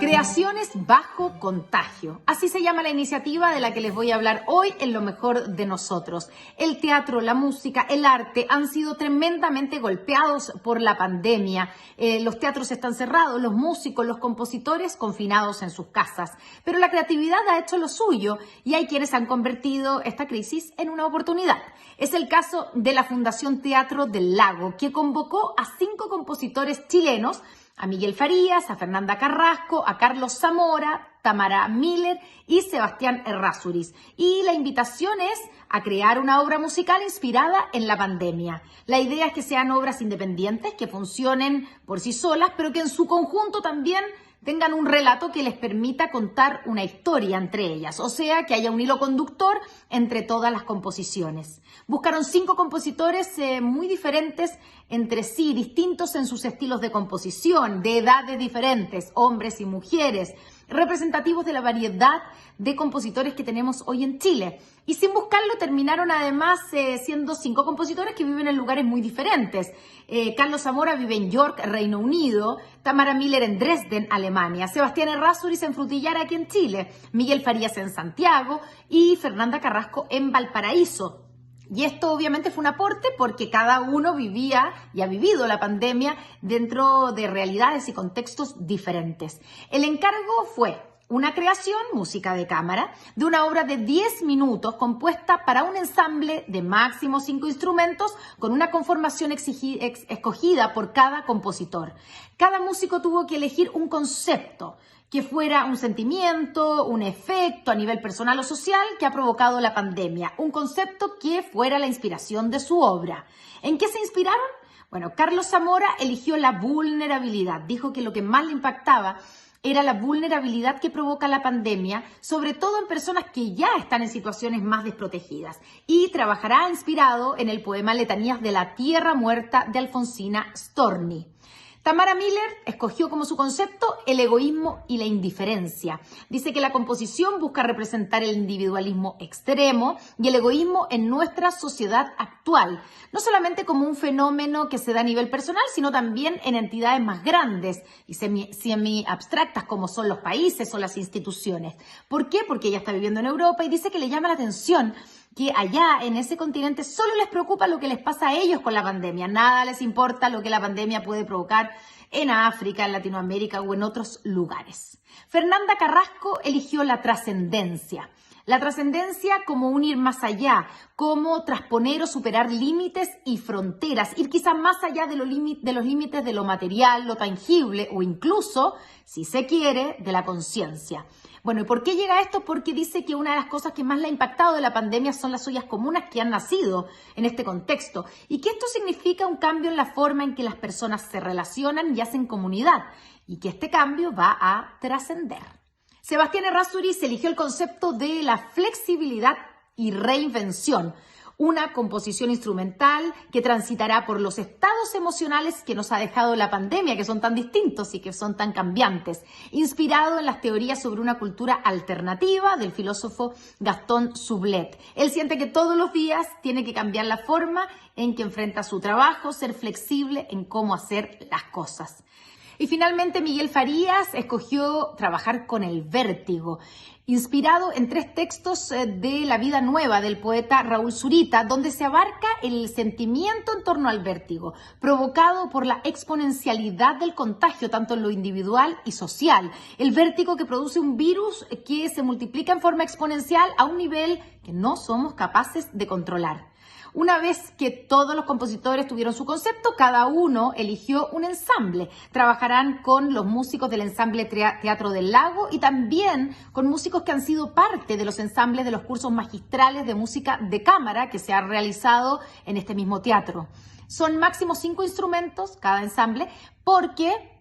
Creaciones bajo contagio. Así se llama la iniciativa de la que les voy a hablar hoy en Lo Mejor de Nosotros. El teatro, la música, el arte han sido tremendamente golpeados por la pandemia. Los teatros están cerrados, los músicos, los compositores confinados en sus casas. Pero la creatividad ha hecho lo suyo y hay quienes han convertido esta crisis en una oportunidad. Es el caso de la Fundación Teatro del Lago, que convocó a 5 compositores chilenos, a Miguel Farías, a Fernanda Carrasco, a Carlos Zamora, Tamara Miller y Sebastián Errázuriz. Y la invitación es a crear una obra musical inspirada en la pandemia. La idea es que sean obras independientes, que funcionen por sí solas, pero que en su conjunto también tengan un relato que les permita contar una historia entre ellas, o sea, que haya un hilo conductor entre todas las composiciones. Buscaron 5 compositores muy diferentes entre sí, distintos en sus estilos de composición, de edades diferentes, hombres y mujeres, representativos de la variedad de compositores que tenemos hoy en Chile. Y sin buscarlo terminaron además siendo 5 compositores que viven en lugares muy diferentes. Carlos Zamora vive en York, Reino Unido, Tamara Miller en Dresden, Alemania, Sebastián Errázuriz en Frutillar, aquí en Chile, Miguel Farías en Santiago y Fernanda Carrasco en Valparaíso. Y esto obviamente fue un aporte porque cada uno vivía y ha vivido la pandemia dentro de realidades y contextos diferentes. El encargo fue una creación, música de cámara, de una obra de 10 minutos compuesta para un ensamble de máximo 5 instrumentos con una conformación escogida por cada compositor. Cada músico tuvo que elegir un concepto que fuera un sentimiento, un efecto a nivel personal o social que ha provocado la pandemia, un concepto que fuera la inspiración de su obra. ¿En qué se inspiraron? Bueno, Carlos Zamora eligió la vulnerabilidad, dijo que lo que más le impactaba era la vulnerabilidad que provoca la pandemia, sobre todo en personas que ya están en situaciones más desprotegidas, y trabajará inspirado en el poema Letanías de la Tierra Muerta de Alfonsina Storni. Tamara Miller escogió como su concepto el egoísmo y la indiferencia. Dice que la composición busca representar el individualismo extremo y el egoísmo en nuestra sociedad actual, no solamente como un fenómeno que se da a nivel personal, sino también en entidades más grandes y semi-abstractas como son los países o las instituciones. ¿Por qué? Porque ella está viviendo en Europa y dice que le llama la atención que allá en ese continente solo les preocupa lo que les pasa a ellos con la pandemia. Nada les importa lo que la pandemia puede provocar en África, en Latinoamérica o en otros lugares. Fernanda Carrasco eligió la trascendencia. La trascendencia como un ir más allá, como trasponer o superar límites y fronteras, ir quizás más allá de los límites de lo material, lo tangible o incluso, si se quiere, de la conciencia. Bueno, ¿y por qué llega esto? Porque dice que una de las cosas que más le ha impactado de la pandemia son las ollas comunes que han nacido en este contexto y que esto significa un cambio en la forma en que las personas se relacionan y hacen comunidad y que este cambio va a trascender. Sebastián Errázuriz eligió el concepto de la flexibilidad y reinvención, una composición instrumental que transitará por los estados emocionales que nos ha dejado la pandemia, que son tan distintos y que son tan cambiantes, inspirado en las teorías sobre una cultura alternativa del filósofo Gastón Sublet. Él siente que todos los días tiene que cambiar la forma en que enfrenta su trabajo, ser flexible en cómo hacer las cosas. Y finalmente Miguel Farías escogió trabajar con el vértigo, inspirado en 3 textos de La vida nueva del poeta Raúl Zurita, donde se abarca el sentimiento en torno al vértigo, provocado por la exponencialidad del contagio, tanto en lo individual y social. El vértigo que produce un virus que se multiplica en forma exponencial a un nivel que no somos capaces de controlar. Una vez que todos los compositores tuvieron su concepto, cada uno eligió un ensamble. Trabajarán con los músicos del ensamble Teatro del Lago y también con músicos que han sido parte de los ensambles de los cursos magistrales de música de cámara que se han realizado en este mismo teatro. Son máximo 5 instrumentos cada ensamble porque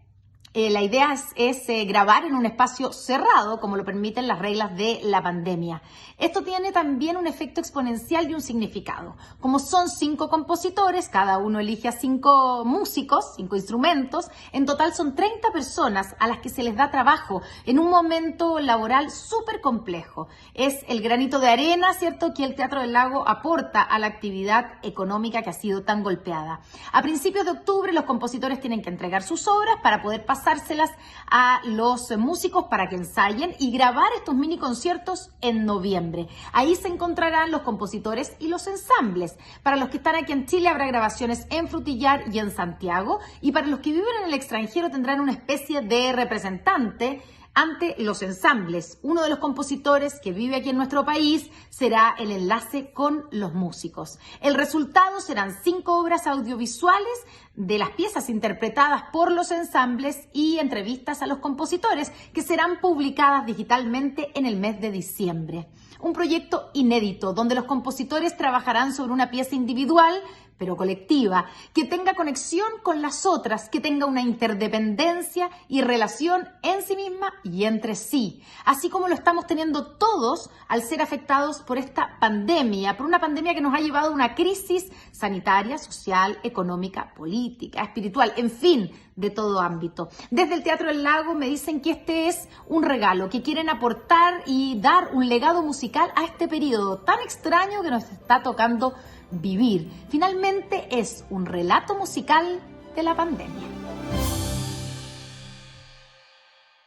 la idea es grabar en un espacio cerrado, como lo permiten las reglas de la pandemia. Esto tiene también un efecto exponencial y un significado. Como son 5 compositores, cada uno elige a 5 músicos, 5 instrumentos, en total son 30 personas a las que se les da trabajo en un momento laboral súper complejo. Es el granito de arena, ¿cierto?, que el Teatro del Lago aporta a la actividad económica que ha sido tan golpeada. A principios de octubre los compositores tienen que entregar sus obras para poder pasar pasárselas a los músicos para que ensayen y grabar estos mini conciertos en noviembre. Ahí se encontrarán los compositores y los ensambles. Para los que están aquí en Chile habrá grabaciones en Frutillar y en Santiago, y para los que viven en el extranjero tendrán una especie de representante ante los ensambles. Uno de los compositores que vive aquí en nuestro país será el enlace con los músicos. El resultado serán 5 obras audiovisuales de las piezas interpretadas por los ensambles y entrevistas a los compositores que serán publicadas digitalmente en el mes de diciembre. Un proyecto inédito donde los compositores trabajarán sobre una pieza individual pero colectiva, que tenga conexión con las otras, que tenga una interdependencia y relación en sí misma y entre sí, así como lo estamos teniendo todos al ser afectados por esta pandemia, por una pandemia que nos ha llevado a una crisis sanitaria, social, económica, política, espiritual, en fin, de todo ámbito. Desde el Teatro del Lago me dicen que este es un regalo, que quieren aportar y dar un legado musical a este periodo tan extraño que nos está tocando vivir. Finalmente es un relato musical de la pandemia.